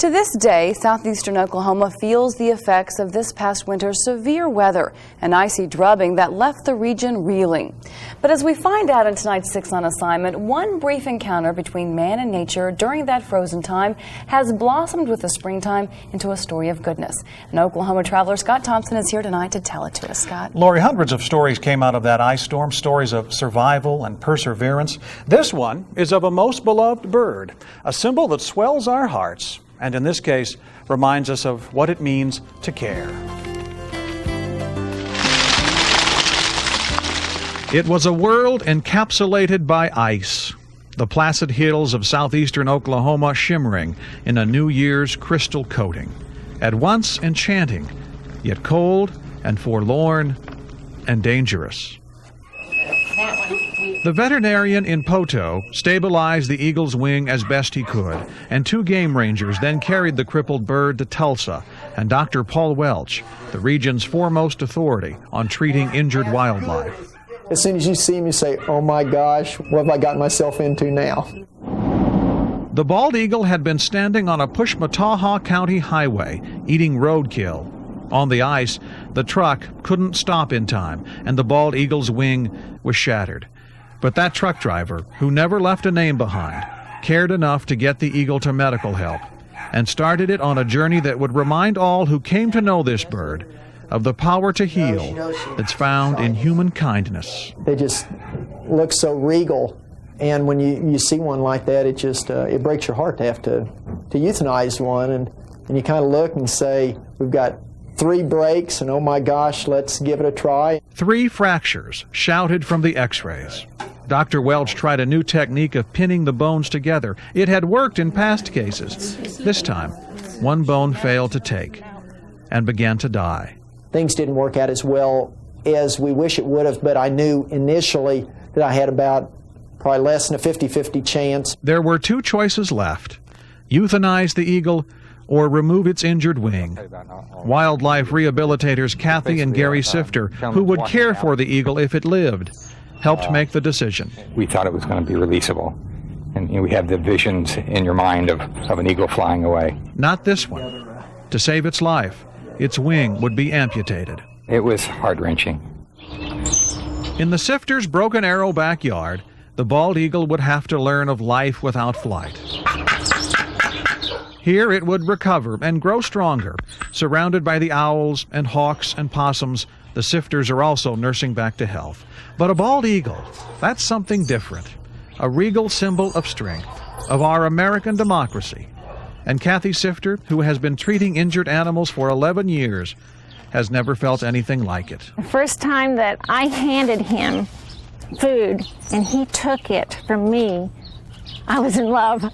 To this day, southeastern Oklahoma feels the effects of this past winter's severe weather and icy drubbing that left the region reeling. But as we find out in tonight's 6 on Assignment, one brief encounter between man and nature during that frozen time has blossomed with the springtime into a story of goodness. And Oklahoma traveler Scott Thompson is here tonight to tell it to us. Scott. Lori, hundreds of stories came out of that ice storm, stories of survival and perseverance. This one is of a most beloved bird, a symbol that swells our hearts, and in this case, reminds us of what it means to care. It was a world encapsulated by ice, the placid hills of southeastern Oklahoma shimmering in a New Year's crystal coating, at once enchanting, yet cold and forlorn and dangerous. The veterinarian in Poto stabilized the eagle's wing as best he could, and 2 game rangers then carried the crippled bird to Tulsa, and Dr. Paul Welch, the region's foremost authority on treating injured wildlife. As soon as you see him, you say, "Oh my gosh, what have I gotten myself into now?" The bald eagle had been standing on a Pushmataha County highway, eating roadkill. On the ice, the truck couldn't stop in time, and the bald eagle's wing was shattered. But that truck driver, who never left a name behind, cared enough to get the eagle to medical help and started it on a journey that would remind all who came to know this bird of the power to heal that's found in human kindness. They just look so regal, and when you see one like that, it just it breaks your heart to have to euthanize one, and you kind of look and say, we've got 3 breaks, and oh my gosh, let's give it a try. 3 fractures shouted from the x-rays. Dr. Welch tried a new technique of pinning the bones together. It had worked in past cases. This time, one bone failed to take and began to die. Things didn't work out as well as we wish it would have, but I knew initially that I had about probably less than a 50-50 chance. There were 2 choices left: euthanize the eagle or remove its injured wing. Wildlife rehabilitators Kathy and Gary Sifter, who would care for the eagle if it lived, helped make the decision. We thought it was going to be releasable. And we have the visions in your mind of an eagle flying away. Not this one. To save its life, its wing would be amputated. It was heart-wrenching. In the Sifter's Broken Arrow backyard, the bald eagle would have to learn of life without flight. Here it would recover and grow stronger. Surrounded by the owls and hawks and possums, the Sifters are also nursing back to health. But a bald eagle, that's something different. A regal symbol of strength, of our American democracy. And Kathy Sifter, who has been treating injured animals for 11 years, has never felt anything like it. The first time that I handed him food and he took it from me, I was in love.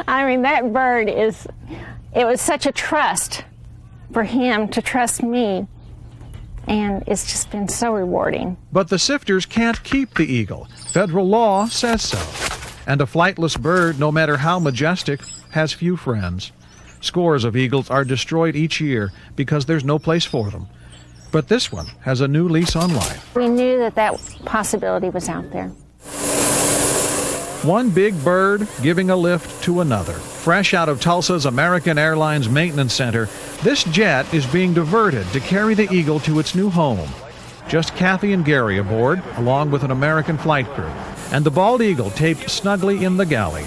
I mean, that bird it was such a trust for him to trust me, and it's just been so rewarding. But the Sifters can't keep the eagle. Federal law says so. And a flightless bird, no matter how majestic, has few friends. Scores of eagles are destroyed each year because there's no place for them. But this one has a new lease on life. We knew that possibility was out there. One big bird giving a lift to another. Fresh out of Tulsa's American Airlines Maintenance Center, this jet is being diverted to carry the eagle to its new home. Just Kathy and Gary aboard, along with an American flight crew, and the bald eagle taped snugly in the galley.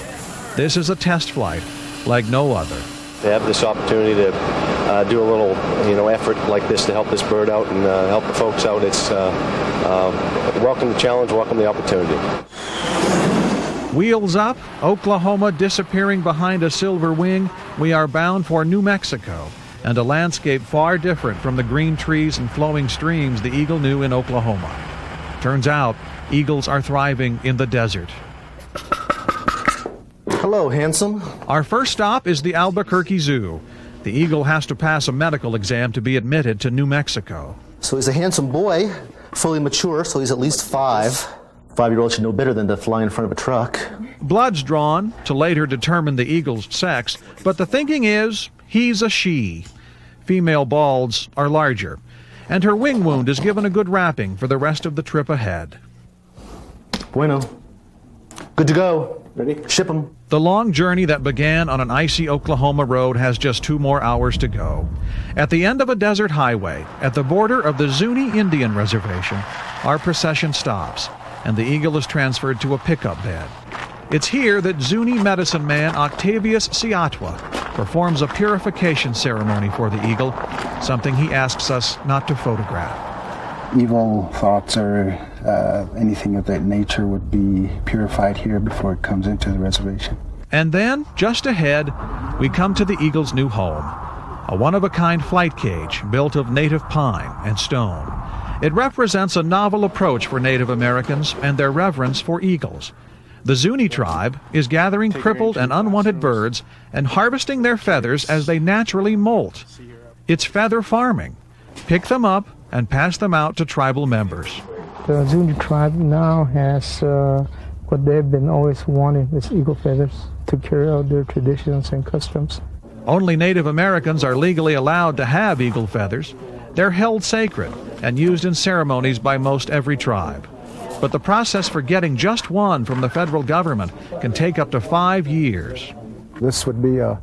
This is a test flight like no other. To have this opportunity to do a little, effort like this to help this bird out and help the folks out, it's welcome the challenge, welcome the opportunity. Wheels up, Oklahoma disappearing behind a silver wing, we are bound for New Mexico, and a landscape far different from the green trees and flowing streams the eagle knew in Oklahoma. Turns out, eagles are thriving in the desert. Hello, handsome. Our first stop is the Albuquerque Zoo. The eagle has to pass a medical exam to be admitted to New Mexico. So he's a handsome boy, fully mature, so he's at least 5. 5-year-old should know better than to fly in front of a truck. Blood's drawn to later determine the eagle's sex, but the thinking is he's a she. Female balds are larger, and her wing wound is given a good wrapping for the rest of the trip ahead. Bueno. Good to go. Ready? Ship them. The long journey that began on an icy Oklahoma road has just 2 more hours to go. At the end of a desert highway, at the border of the Zuni Indian Reservation, our procession stops, and the eagle is transferred to a pickup bed. It's here that Zuni medicine man Octavius Siatwa performs a purification ceremony for the eagle, something he asks us not to photograph. Evil thoughts or anything of that nature would be purified here before it comes into the reservation. And then, just ahead, we come to the eagle's new home, a one-of-a-kind flight cage built of native pine and stone. It represents a novel approach for Native Americans and their reverence for eagles. The Zuni tribe is gathering crippled and unwanted birds and harvesting their feathers as they naturally molt. It's feather farming. Pick them up and pass them out to tribal members. The Zuni tribe now has what they've been always wanting, is eagle feathers, to carry out their traditions and customs. Only Native Americans are legally allowed to have eagle feathers. They're held sacred and used in ceremonies by most every tribe. But the process for getting just one from the federal government can take up to 5 years. This would be a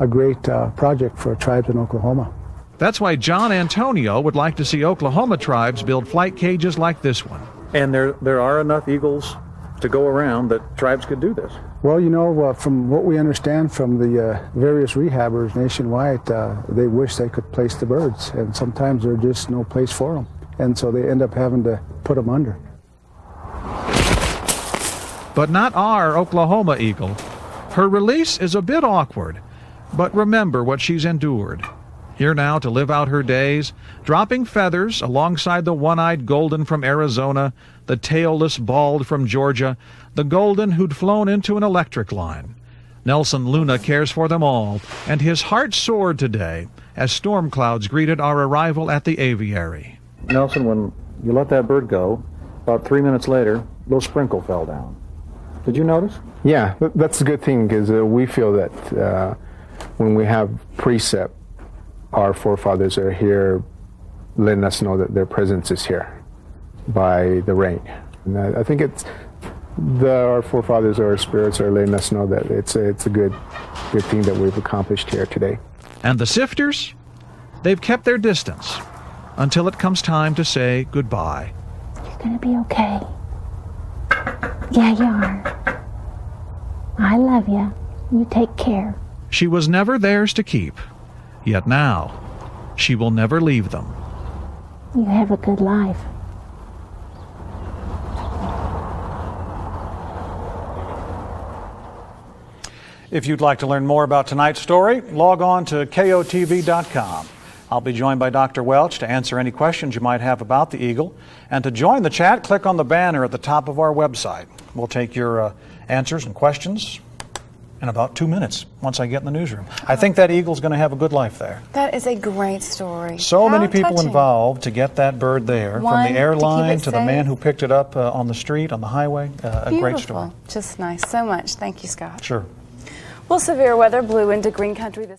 great project for tribes in Oklahoma. That's why John Antonio would like to see Oklahoma tribes build flight cages like this one. And there are enough eagles to go around that tribes could do this. Well, you know, from what we understand from the various rehabbers nationwide, they wish they could place the birds, and sometimes there's just no place for them. And so they end up having to put them under. But not our Oklahoma eagle. Her release is a bit awkward, but remember what she's endured. Here now to live out her days, dropping feathers alongside the one-eyed golden from Arizona, the tailless bald from Georgia, the golden who'd flown into an electric line. Nelson Luna cares for them all, and his heart soared today as storm clouds greeted our arrival at the aviary. Nelson, when you let that bird go, about 3 minutes later, a little sprinkle fell down. Did you notice? Yeah, that's a good thing, because we feel that when we have precept, our forefathers are here letting us know that their presence is here by the rain. And I think it's our forefathers or our spirits are letting us know that it's a good thing that we've accomplished here today. And the sifters? They've kept their distance until it comes time to say goodbye. You're going to be okay. Yeah, you are. I love you. You take care. She was never theirs to keep, yet now she will never leave them. You have a good life. If you'd like to learn more about tonight's story, log on to KOTV.com. I'll be joined by Dr. Welch to answer any questions you might have about the eagle. And to join the chat, click on the banner at the top of our website. We'll take your answers and questions in about 2 minutes once I get in the newsroom. I think that eagle's going to have a good life there. That is a great story. So How many people touching. Involved to get that bird there, One, from the airline to to the man who picked it up on the street, on the highway. A great story. Just nice. So much. Thank you, Scott. Sure. Well, severe weather blew into Green Country this